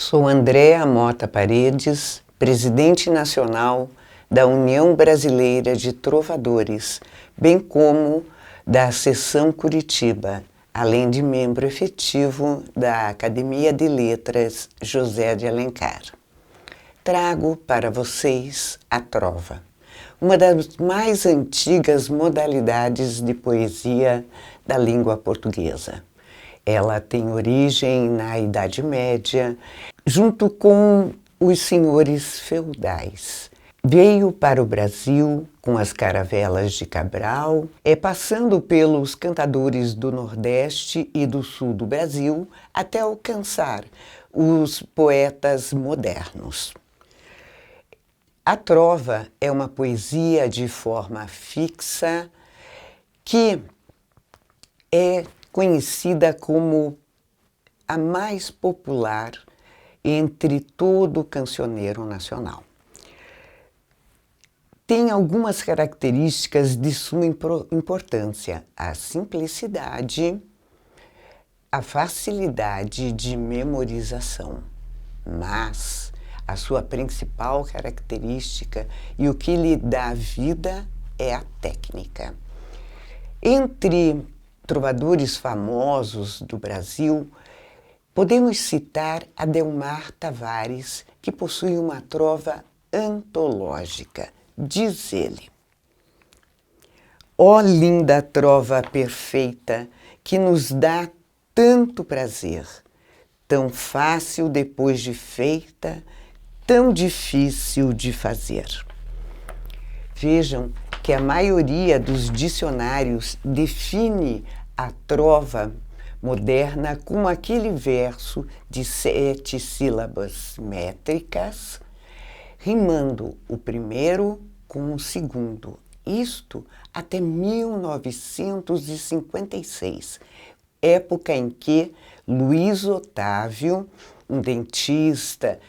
Sou Andréa Mota Paredes, presidente nacional da União Brasileira de Trovadores, bem como da Seção Curitiba, além de membro efetivo da Academia de Letras José de Alencar. Trago para vocês a trova, uma das mais antigas modalidades de poesia da língua portuguesa. Ela tem origem na Idade Média, junto com os senhores feudais. Veio para o Brasil com as caravelas de Cabral, passando pelos cantadores do Nordeste e do Sul do Brasil, até alcançar os poetas modernos. A trova é uma poesia de forma fixa que é conhecida como a mais popular entre todo o cancioneiro nacional. Tem algumas características de suma importância: a simplicidade, a facilidade de memorização, mas a sua principal característica e o que lhe dá vida é a técnica. Entre trovadores famosos do Brasil, podemos citar Adelmar Tavares, que possui uma trova antológica. Diz ele: ó linda trova perfeita, que nos dá tanto prazer, tão fácil depois de feita, tão difícil de fazer. Vejam que a maioria dos dicionários define a trova moderna como aquele verso de 7 sílabas métricas, rimando o primeiro com o segundo. Isto até 1956, época em que Luiz Otávio, um dentista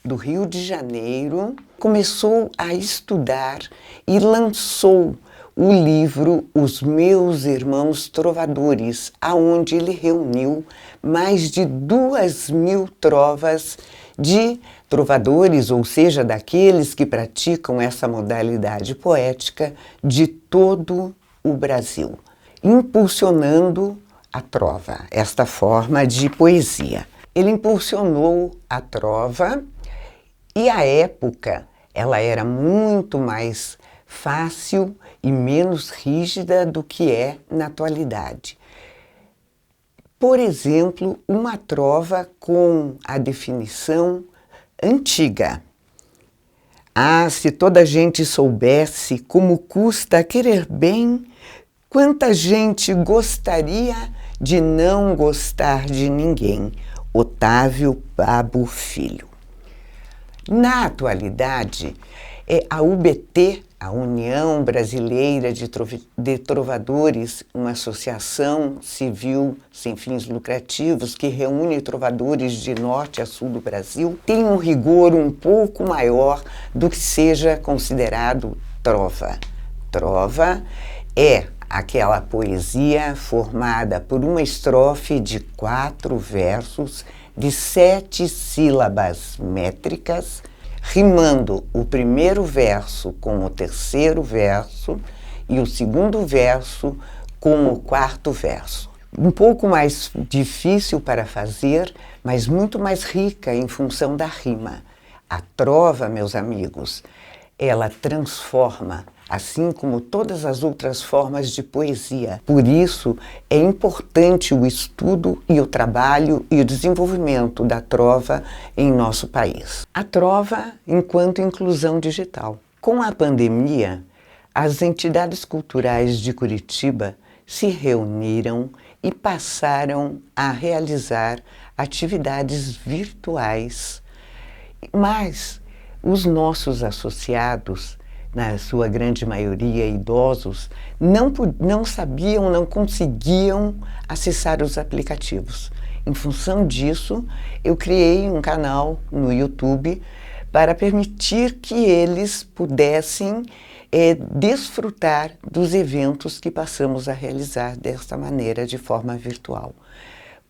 do Rio de Janeiro, começou a estudar e lançou o livro Os Meus Irmãos Trovadores, aonde ele reuniu mais de 2.000 trovas de trovadores, ou seja, daqueles que praticam essa modalidade poética de todo o Brasil, impulsionando a trova, esta forma de poesia. Ele impulsionou a trova e, à época, ela era muito mais fácil e menos rígida do que é na atualidade. Por exemplo, uma trova com a definição antiga. Ah, se toda a gente soubesse como custa querer bem, quanta gente gostaria de não gostar de ninguém. Otávio Babo Filho. Na atualidade, a UBT, a União Brasileira de Trovadores, uma associação civil sem fins lucrativos que reúne trovadores de norte a sul do Brasil, tem um rigor um pouco maior do que seja considerado trova. Trova é aquela poesia formada por uma estrofe de 4 versos de 7 sílabas métricas, rimando o primeiro verso com o terceiro verso e o segundo verso com o quarto verso. Um pouco mais difícil para fazer, mas muito mais rica em função da rima. A trova, meus amigos, ela transforma, assim como todas as outras formas de poesia. Por isso, é importante o estudo e o trabalho e o desenvolvimento da trova em nosso país. A trova enquanto inclusão digital. Com a pandemia, as entidades culturais de Curitiba se reuniram e passaram a realizar atividades virtuais. Mas os nossos associados, na sua grande maioria idosos, não sabiam, não conseguiam acessar os aplicativos. Em função disso, eu criei um canal no YouTube para permitir que eles pudessem desfrutar dos eventos que passamos a realizar desta maneira, de forma virtual.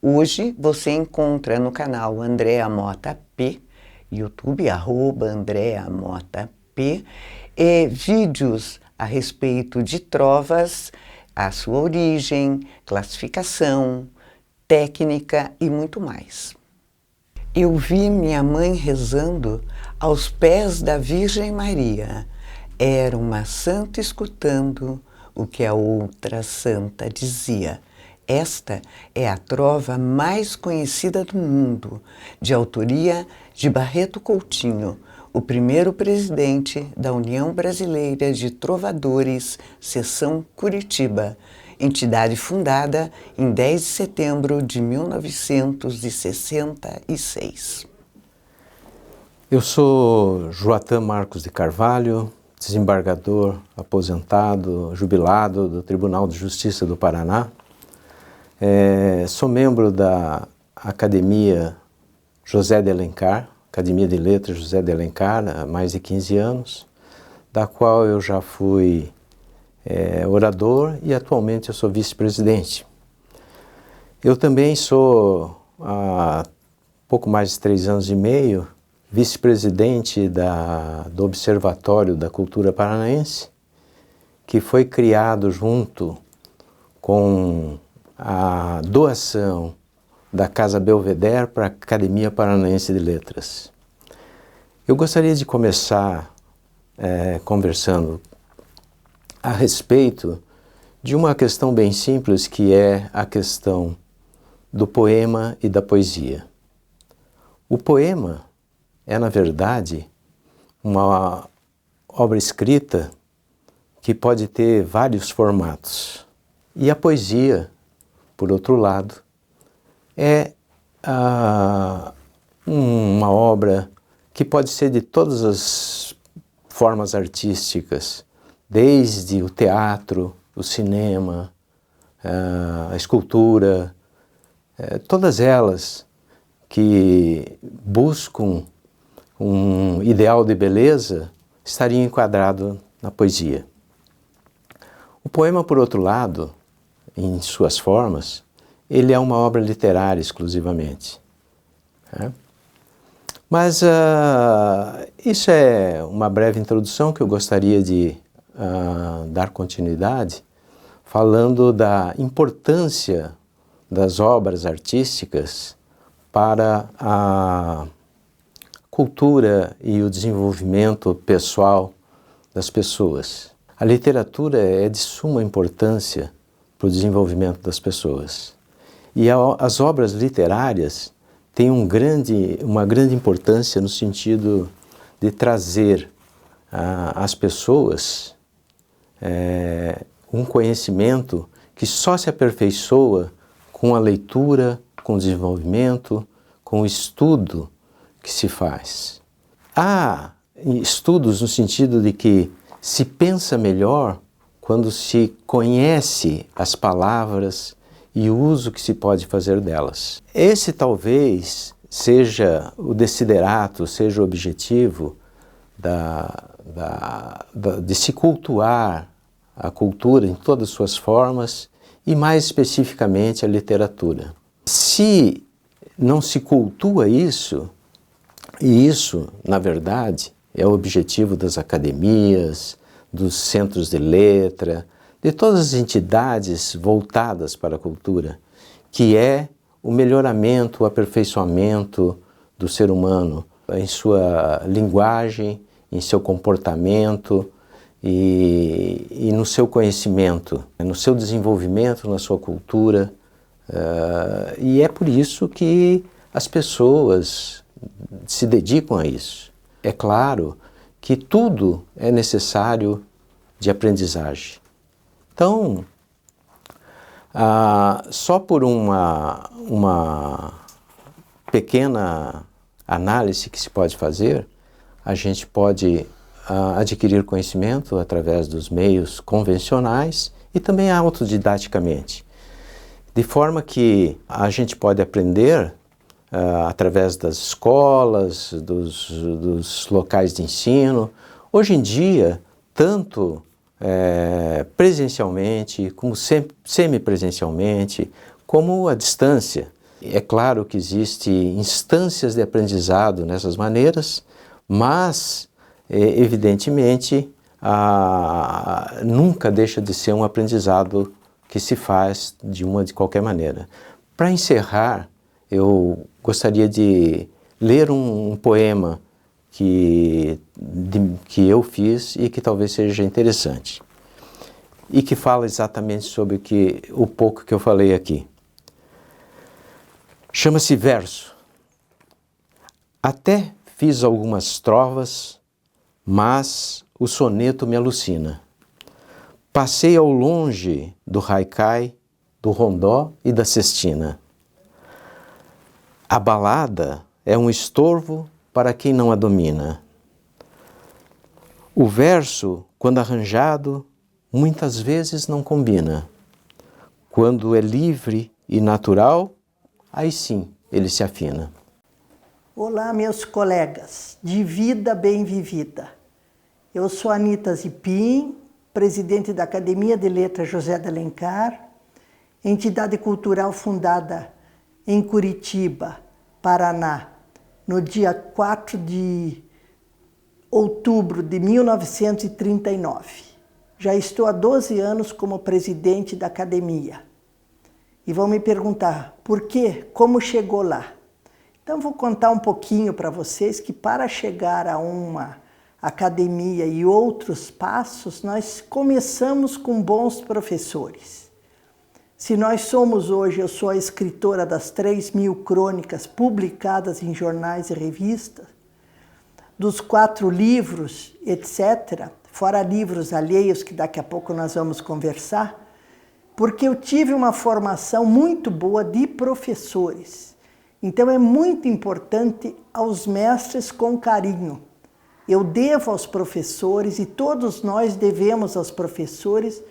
Hoje você encontra no canal Andréa Mota P, YouTube, @Andréa Mota P, vídeos a respeito de trovas, a sua origem, classificação, técnica e muito mais. Eu vi minha mãe rezando aos pés da Virgem Maria. Era uma santa escutando o que a outra santa dizia. Esta é a trova mais conhecida do mundo, de autoria de Barreto Coutinho, o primeiro presidente da União Brasileira de Trovadores, seção Curitiba, entidade fundada em 10 de setembro de 1966. Eu sou Joatan Marcos de Carvalho, desembargador, aposentado, jubilado do Tribunal de Justiça do Paraná. Sou membro da Academia José de Alencar, Academia de Letras José de Alencar, há mais de 15 anos, da qual eu já fui orador e atualmente eu sou vice-presidente. Eu também sou, há pouco mais de 3 anos e meio, vice-presidente do Observatório da Cultura Paranaense, que foi criado junto com a doação da Casa Belvedere para a Academia Paranaense de Letras. Eu gostaria de começar conversando a respeito de uma questão bem simples, que é a questão do poema e da poesia. O poema é, na verdade, uma obra escrita que pode ter vários formatos. E a poesia, por outro lado, é uma obra que pode ser de todas as formas artísticas, desde o teatro, o cinema, a escultura, todas elas que buscam um ideal de beleza estariam enquadrado na poesia. O poema, por outro lado, em suas formas, ele é uma obra literária exclusivamente. Mas isso é uma breve introdução que eu gostaria de dar continuidade, falando da importância das obras artísticas para a cultura e o desenvolvimento pessoal das pessoas. A literatura é de suma importância para o desenvolvimento das pessoas. E as obras literárias têm uma grande importância no sentido de trazer às pessoas um conhecimento que só se aperfeiçoa com a leitura, com o desenvolvimento, com o estudo que se faz. Há estudos no sentido de que se pensa melhor quando se conhece as palavras e o uso que se pode fazer delas. Esse talvez seja o desiderato, seja o objetivo de se cultuar a cultura em todas as suas formas e mais especificamente a literatura. Se não se cultua isso, e isso, na verdade, é o objetivo das academias, dos centros de letra, de todas as entidades voltadas para a cultura, que é o melhoramento, o aperfeiçoamento do ser humano em sua linguagem, em seu comportamento e no seu conhecimento, no seu desenvolvimento, na sua cultura. E é por isso que as pessoas se dedicam a isso. É claro que tudo é necessário de aprendizagem. Então, só por uma pequena análise que se pode fazer, a gente pode adquirir conhecimento através dos meios convencionais e também autodidaticamente. De forma que a gente pode aprender através das escolas, dos locais de ensino. Hoje em dia, tanto presencialmente, como semipresencialmente, como à distância. É claro que existem instâncias de aprendizado nessas maneiras, mas, evidentemente, nunca deixa de ser um aprendizado que se faz de qualquer maneira. Para encerrar, eu gostaria de ler um poema que eu fiz e que talvez seja interessante. E que fala exatamente sobre o pouco que eu falei aqui. Chama-se Verso. Até fiz algumas trovas, mas o soneto me alucina. Passei ao longe do haikai, do rondó e da cestina. A balada é um estorvo para quem não a domina. O verso, quando arranjado, muitas vezes não combina. Quando é livre e natural, aí sim ele se afina. Olá, meus colegas de Vida Bem Vivida. Eu sou Anita Zipin, presidente da Academia de Letras José de Alencar, entidade cultural fundada em Curitiba, Paraná, no dia 4 de outubro de 1939. Já estou há 12 anos como presidente da academia. E vão me perguntar, por quê? Como chegou lá? Então vou contar um pouquinho para vocês que para chegar a uma academia e outros passos, nós começamos com bons professores. Se nós somos hoje, eu sou a escritora das 3.000 crônicas publicadas em jornais e revistas, dos 4 livros, etc., fora livros alheios que daqui a pouco nós vamos conversar, porque eu tive uma formação muito boa de professores. Então é muito importante aos mestres com carinho. Eu devo aos professores e todos nós devemos aos professores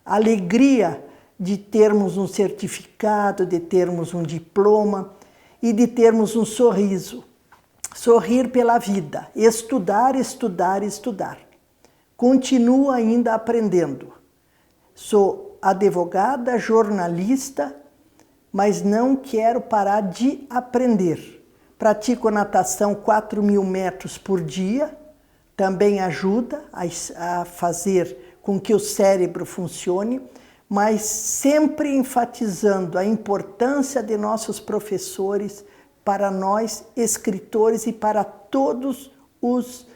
a alegria de termos um certificado, de termos um diploma e de termos um sorriso. Sorrir pela vida, estudar, estudar, estudar. Continuo ainda aprendendo. Sou advogada, jornalista, mas não quero parar de aprender. Pratico natação 4.000 metros por dia, também ajuda a fazer com que o cérebro funcione, mas sempre enfatizando a importância de nossos professores para nós, escritores, e para todos os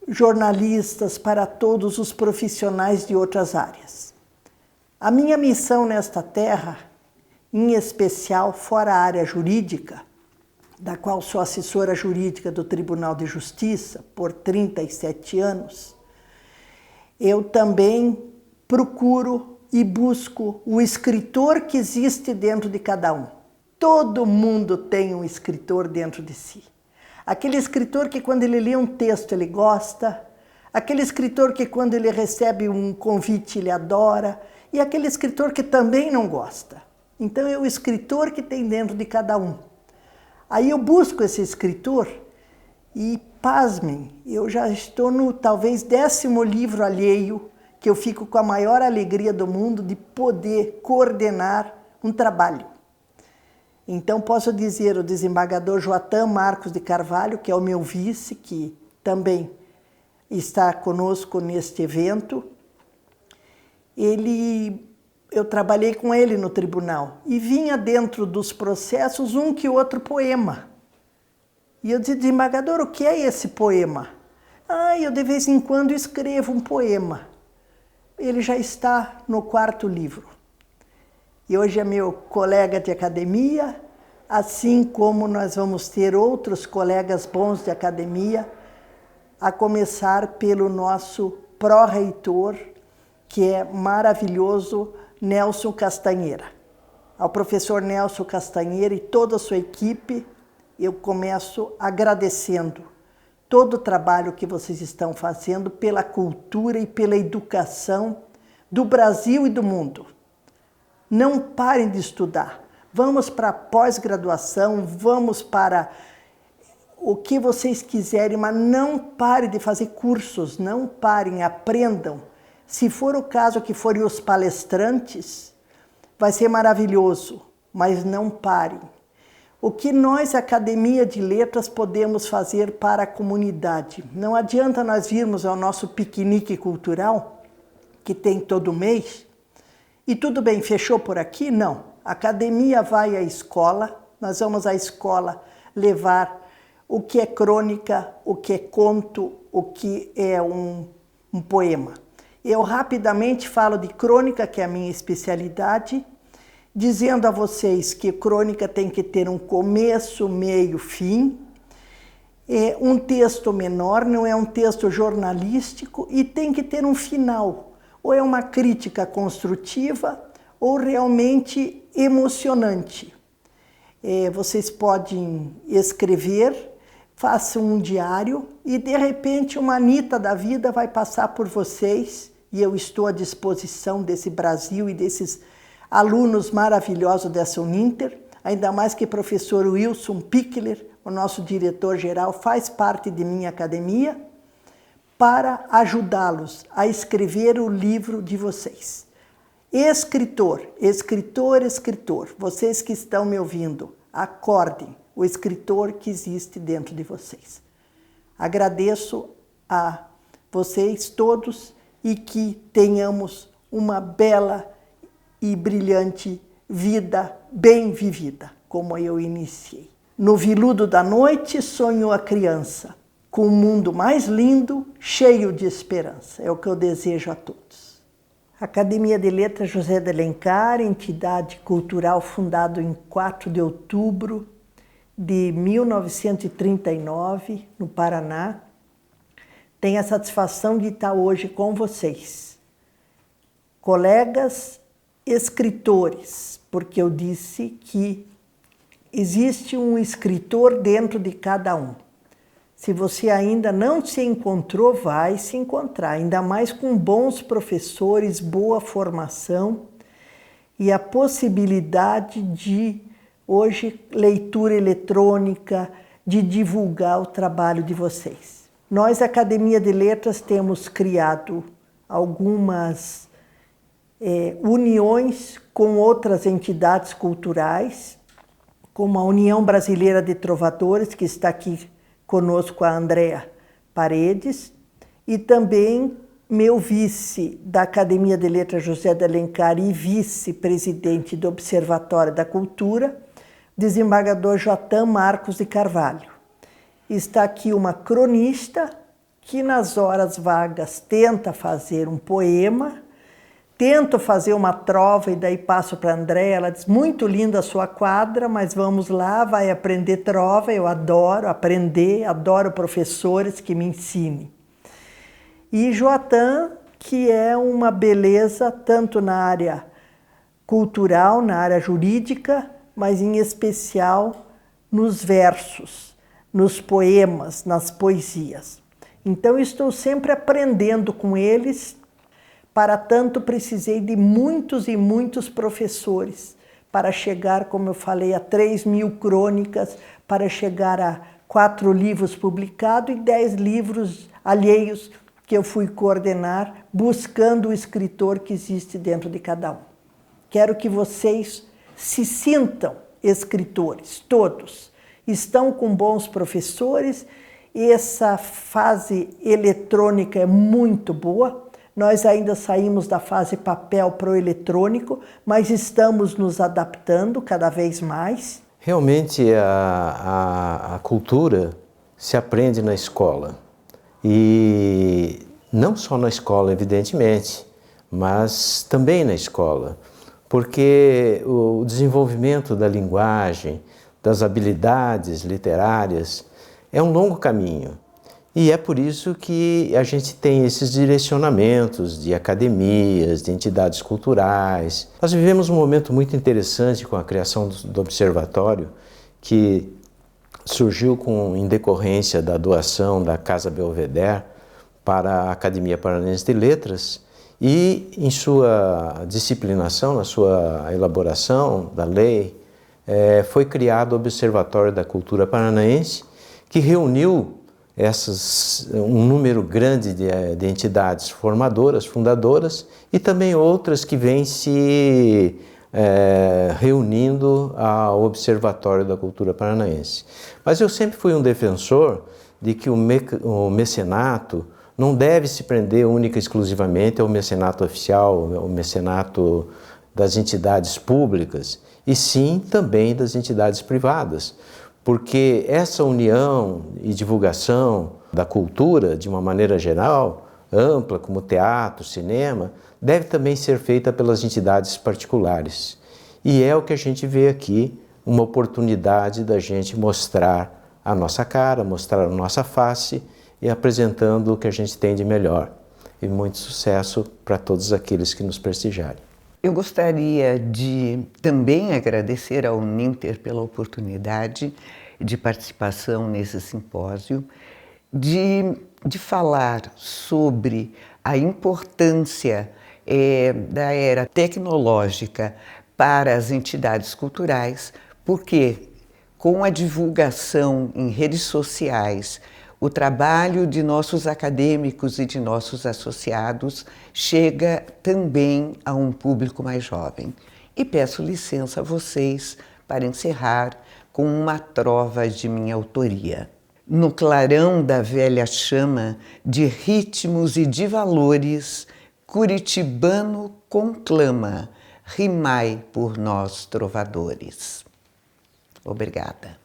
jornalistas, para todos os profissionais de outras áreas. A minha missão nesta terra, em especial fora a área jurídica, da qual sou assessora jurídica do Tribunal de Justiça por 37 anos, eu também procuro e busco o escritor que existe dentro de cada um. Todo mundo tem um escritor dentro de si. Aquele escritor que quando ele lê um texto ele gosta, aquele escritor que quando ele recebe um convite ele adora, e aquele escritor que também não gosta. Então é o escritor que tem dentro de cada um. Aí eu busco esse escritor e, pasmem, eu já estou no talvez 10º livro alheio que eu fico com a maior alegria do mundo de poder coordenar um trabalho. Então posso dizer o desembargador Joatã Marcos de Carvalho, que é o meu vice, que também está conosco neste evento. Eu trabalhei com ele no tribunal e vinha dentro dos processos um que outro poema. E eu disse, desembargador, o que é esse poema? Eu de vez em quando escrevo um poema. Ele já está no 4º livro. E hoje é meu colega de academia, assim como nós vamos ter outros colegas bons de academia, a começar pelo nosso pró-reitor, que é maravilhoso, Nelson Castanheira. Ao professor Nelson Castanheira e toda a sua equipe, eu começo agradecendo todo o trabalho que vocês estão fazendo pela cultura e pela educação do Brasil e do mundo. Não parem de estudar. Vamos para a pós-graduação, vamos para o que vocês quiserem, mas não parem de fazer cursos, não parem, aprendam. Se for o caso que forem os palestrantes, vai ser maravilhoso. mas não parem. O que nós, Academia de Letras, podemos fazer para a comunidade? Não adianta nós virmos ao nosso piquenique cultural, que tem todo mês, e tudo bem, fechou por aqui? Não. A academia vai à escola, nós vamos à escola levar o que é crônica, o que é conto, o que é um poema. Eu rapidamente falo de crônica, que é a minha especialidade, dizendo a vocês que crônica tem que ter um começo, meio, fim. É um texto menor, não é um texto jornalístico e tem que ter um final. Ou é uma crítica construtiva ou realmente emocionante. Vocês podem escrever, façam um diário e de repente uma Anita da vida vai passar por vocês e eu estou à disposição desse Brasil e desses alunos maravilhosos dessa Uninter, ainda mais que o professor Wilson Pickler, o nosso diretor-geral, faz parte de minha academia, para ajudá-los a escrever o livro de vocês. Escritor, escritor, escritor, vocês que estão me ouvindo, acordem o escritor que existe dentro de vocês. Agradeço a vocês todos e que tenhamos uma bela e brilhante vida bem vivida, como eu iniciei. No viludo da noite sonhou a criança, com um mundo mais lindo, cheio de esperança. É o que eu desejo a todos. Academia de Letras José de Alencar, entidade cultural fundada em 4 de outubro de 1939, no Paraná, tem a satisfação de estar hoje com vocês. Colegas escritores, porque eu disse que existe um escritor dentro de cada um. Se você ainda não se encontrou, vai se encontrar, ainda mais com bons professores, boa formação e a possibilidade de, hoje, leitura eletrônica, de divulgar o trabalho de vocês. Nós, Academia de Letras, temos criado algumas uniões com outras entidades culturais, como a União Brasileira de Trovadores, que está aqui conosco, a Andréa Paredes, e também meu vice da Academia de Letras José de Alencar e vice-presidente do Observatório da Cultura, desembargador Joatã Marcos de Carvalho. Está aqui uma cronista que nas horas vagas tenta fazer um poema, tento fazer uma trova e daí passo para a Andréa, ela diz, muito linda a sua quadra, mas vamos lá, vai aprender trova, eu adoro aprender, adoro professores que me ensinem. E Joatã, que é uma beleza tanto na área cultural, na área jurídica, mas em especial nos versos, nos poemas, nas poesias. Então estou sempre aprendendo com eles. Para tanto, precisei de muitos e muitos professores para chegar, como eu falei, a 3.000 crônicas, para chegar a 4 livros publicados e 10 livros alheios que eu fui coordenar, buscando o escritor que existe dentro de cada um. Quero que vocês se sintam escritores, todos. Estão com bons professores, essa fase eletrônica é muito boa. Nós ainda saímos da fase papel para o eletrônico, mas estamos nos adaptando cada vez mais. Realmente a cultura se aprende na escola. E não só na escola, evidentemente, mas também na escola. Porque o desenvolvimento da linguagem, das habilidades literárias, é um longo caminho. E é por isso que a gente tem esses direcionamentos de academias, de entidades culturais. Nós vivemos um momento muito interessante com a criação do observatório, que surgiu em decorrência da doação da Casa Belvedere para a Academia Paranaense de Letras, e em sua disciplinação, na sua elaboração da lei, foi criado o Observatório da Cultura Paranaense, que reuniu um número grande de entidades formadoras, fundadoras, e também outras que vêm se reunindo ao Observatório da Cultura Paranaense. Mas eu sempre fui um defensor de que o mecenato não deve se prender única e exclusivamente ao mecenato oficial, ao mecenato das entidades públicas, e sim também das entidades privadas, porque essa união e divulgação da cultura, de uma maneira geral, ampla, como teatro, cinema, deve também ser feita pelas entidades particulares. E é o que a gente vê aqui, uma oportunidade da gente mostrar a nossa cara, mostrar a nossa face e apresentando o que a gente tem de melhor. E muito sucesso para todos aqueles que nos prestigiarem. Eu gostaria de também agradecer ao Uninter pela oportunidade de participação nesse simpósio, de falar sobre a importância da era tecnológica para as entidades culturais, porque com a divulgação em redes sociais, o trabalho de nossos acadêmicos e de nossos associados chega também a um público mais jovem. E peço licença a vocês para encerrar com uma trova de minha autoria. No clarão da velha chama de ritmos e de valores, curitibano conclama, rimai por nós trovadores. Obrigada.